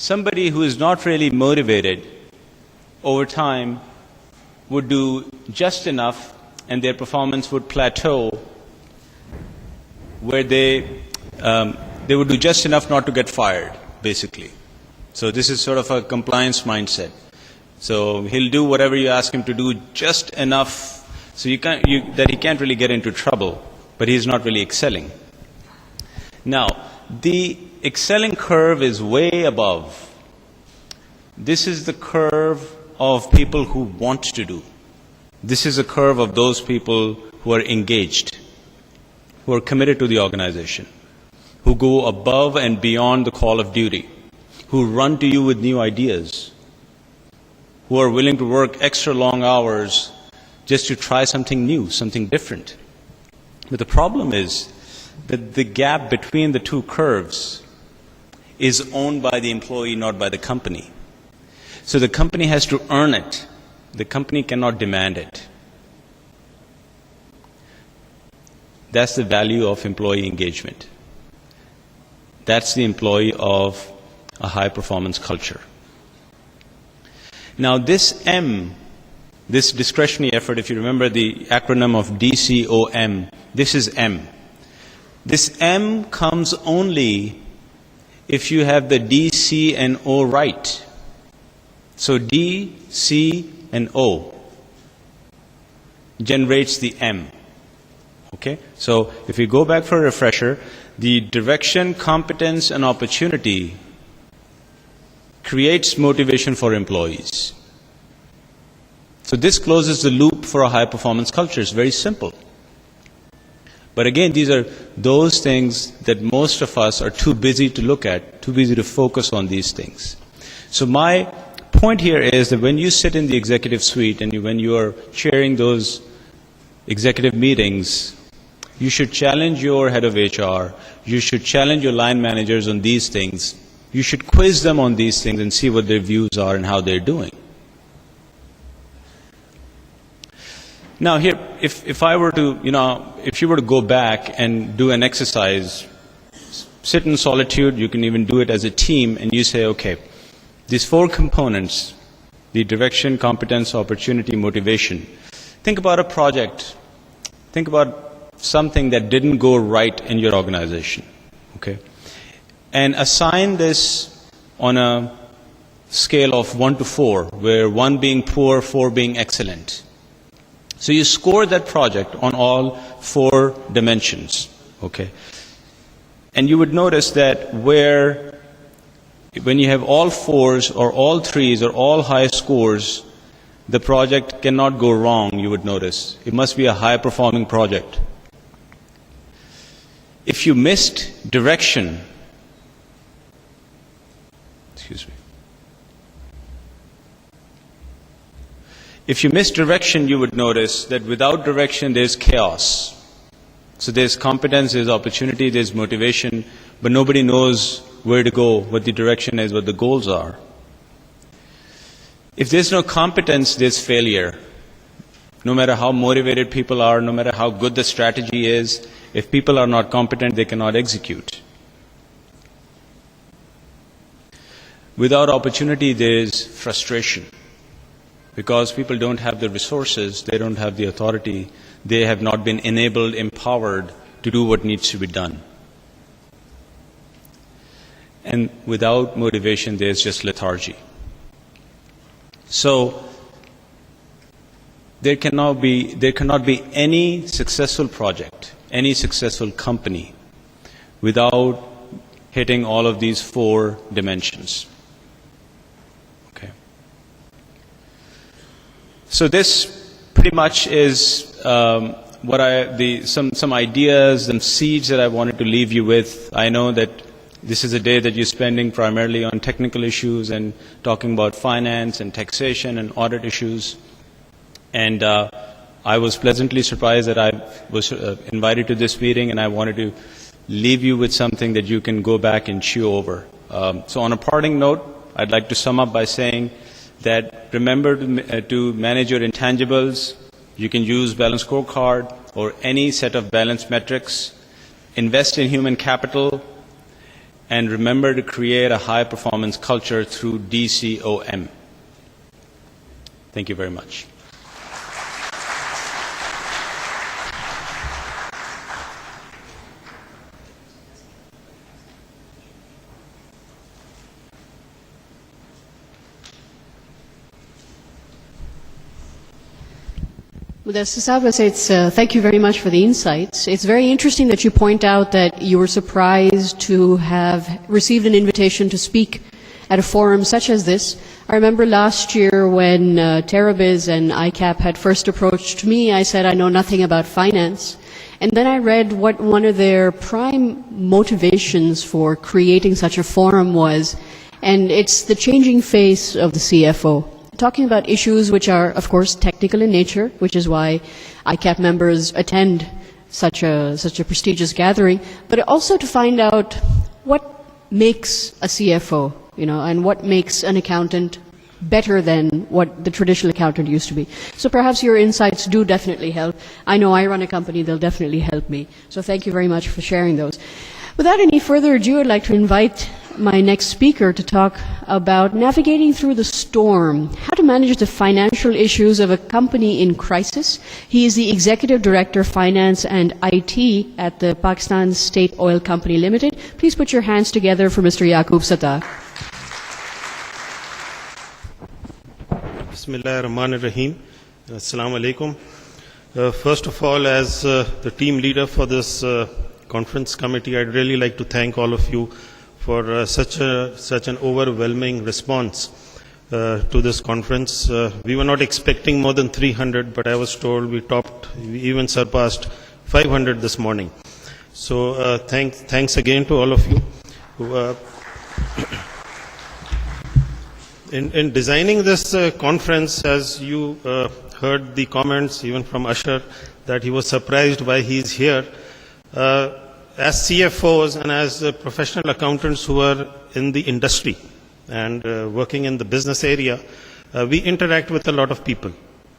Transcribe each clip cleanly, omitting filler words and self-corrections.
somebody who is not really motivated over time would do just enough and their performance would plateau where they would do just enough not to get fired, basically. So this is sort of a compliance mindset. So he'll do whatever you ask him to do, just enough so that he can't really get into trouble, but he's not really excelling. Now, the excelling curve is way above. This is the curve of people who want to do. This is a curve of those people who are engaged, who are committed to the organization, who go above and beyond the call of duty, who run to you with new ideas, who are willing to work extra long hours just to try something new, something different. But the problem is that the gap between the two curves is owned by the employee, not by the company. So the company has to earn it. The company cannot demand it. That's the value of employee engagement. That's the employee of a high-performance culture. Now this M, this discretionary effort, if you remember the acronym of DCOM, this is M. This M comes only if you have the D, C, and O right. So D, C, and O generates the M. Okay? So if we go back for a refresher, the direction, competence, and opportunity creates motivation for employees. So this closes the loop for a high-performance culture. It's very simple. But again, these are those things that most of us are too busy to look at, too busy to focus on these things. So my point here is that when you sit in the executive suite and when you are chairing those executive meetings, you should challenge your head of HR, you should challenge your line managers on these things, you should quiz them on these things and see what their views are and how they're doing. Now here, if I were to, if you were to go back and do an exercise, sit in solitude, you can even do it as a team, and you say, okay, these four components, the direction, competence, opportunity, motivation. Think about a project. Think about something that didn't go right in your organization, okay? And assign this on a scale of 1 to 4, where 1 being poor, 4 being excellent. So you score that project on all 4 dimensions, okay? And you would notice that when you have all 4s or all 3s or all high scores, the project cannot go wrong, you would notice. It must be a high-performing project. If you missed direction, If you miss direction, you would notice that without direction, there's chaos. So there's competence, there's opportunity, there's motivation, but nobody knows where to go, what the direction is, what the goals are. If there's no competence, there's failure. No matter how motivated people are, no matter how good the strategy is, if people are not competent, they cannot execute. Without opportunity, there's frustration. Because people don't have the resources, they don't have the authority, they have not been enabled, empowered to do what needs to be done. And without motivation, there's just lethargy. So there cannot be any successful project, any successful company without hitting all of these 4 dimensions. So this pretty much is some ideas and seeds that I wanted to leave you with. I know that this is a day that you're spending primarily on technical issues and talking about finance and taxation and audit issues. And I was pleasantly surprised that I was invited to this meeting, and I wanted to leave you with something that you can go back and chew over. So on a parting note, I'd like to sum up by saying that remember to manage your intangibles. You can use Balanced Scorecard or any set of balanced metrics. Invest in human capital and remember to create a high-performance culture through DCOM. Thank you very much. Mudassar, thank you very much for the insights. It's very interesting that you point out that you were surprised to have received an invitation to speak at a forum such as this. I remember last year when Terabiz and ICAP had first approached me, I said I know nothing about finance. And then I read what one of their prime motivations for creating such a forum was, and it's the changing face of the CFO. Talking about issues which are, of course, technical in nature, which is why ICAP members attend such a prestigious gathering, but also to find out what makes a CFO, and what makes an accountant better than what the traditional accountant used to be. So perhaps your insights do definitely help. I know I run a company, they'll definitely help me. So thank you very much for sharing those. Without any further ado, I'd like to invite my next speaker to talk about navigating through the storm, how to manage the financial issues of a company in crisis. He is the Executive Director, Finance and IT at the Pakistan State Oil Company Limited. Please put your hands together for Mr. Yacoob Suttar. Bismillahirrahmanirrahim. Assalamu alaikum. First of all, as the team leader for this conference committee, I'd really like to thank all of you for such an overwhelming response to this conference. We were not expecting more than 300, but I was told we even surpassed 500 this morning. So thanks again to all of you. In designing this conference, as you heard the comments even from Ashar, that he was surprised why he is here, as CFOs and as professional accountants who are in the industry and working in the business area, we interact with a lot of people.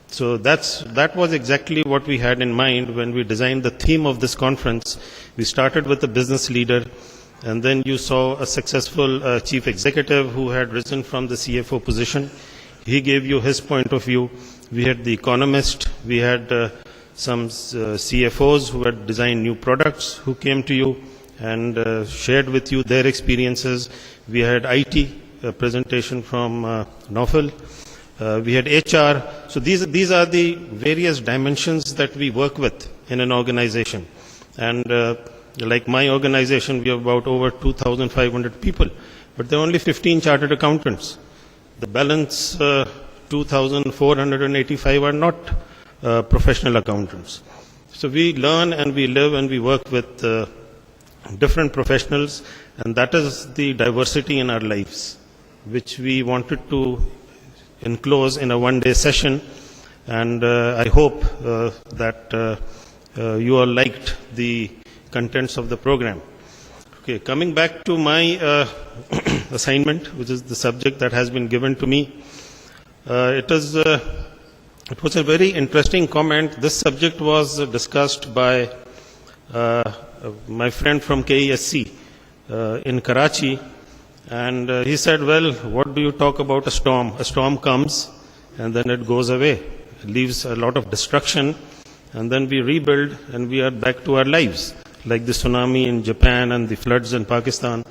So that was exactly what we had in mind when we designed the theme of this conference. We started with a business leader, and then you saw a successful chief executive who had risen from the CFO position. He gave you his point of view. We had the economist, we had some CFOs who had designed new products who came to you and shared with you their experiences. We had IT, a presentation from Naufal. We had HR. So these are the various dimensions that we work with in an organization. And like my organization, we have about over 2,500 people, but there are only 15 chartered accountants. The balance 2,485 are not professional accountants. So we learn and we live and we work with different professionals, and that is the diversity in our lives, which we wanted to enclose in a one-day session. And I hope that you all liked the contents of the program. Okay, coming back to my assignment, which is the subject that has been given to me, it was a very interesting comment. This subject was discussed by my friend from KESC in Karachi, and he said, well, what do you talk about a storm? A storm comes and then it goes away. It leaves a lot of destruction, and then we rebuild and we are back to our lives, like the tsunami in Japan and the floods in Pakistan.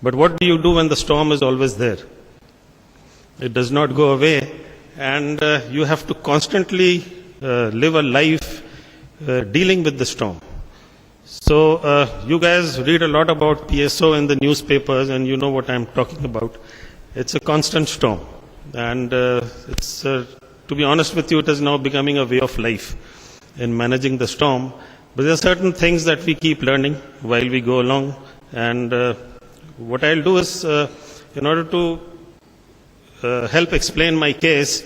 But what do you do when the storm is always there? It does not go away, and you have to constantly live a life dealing with the storm. So you guys read a lot about PSO in the newspapers, and you know what I'm talking about. It's a constant storm, and it's to be honest with you, it is now becoming a way of life in managing the storm. But there are certain things that we keep learning while we go along, and what I'll do is, in order to help explain my case,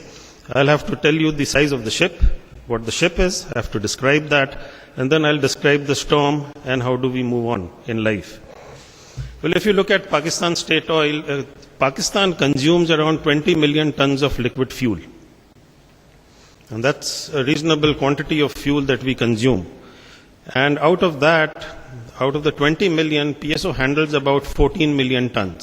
I'll have to tell you the size of the ship, what the ship is, I have to describe that, and then I'll describe the storm and how do we move on in life. Well, if you look at Pakistan State Oil, Pakistan consumes around 20 million tons of liquid fuel. And that's a reasonable quantity of fuel that we consume. And out of that, out of the 20 million, PSO handles about 14 million tons.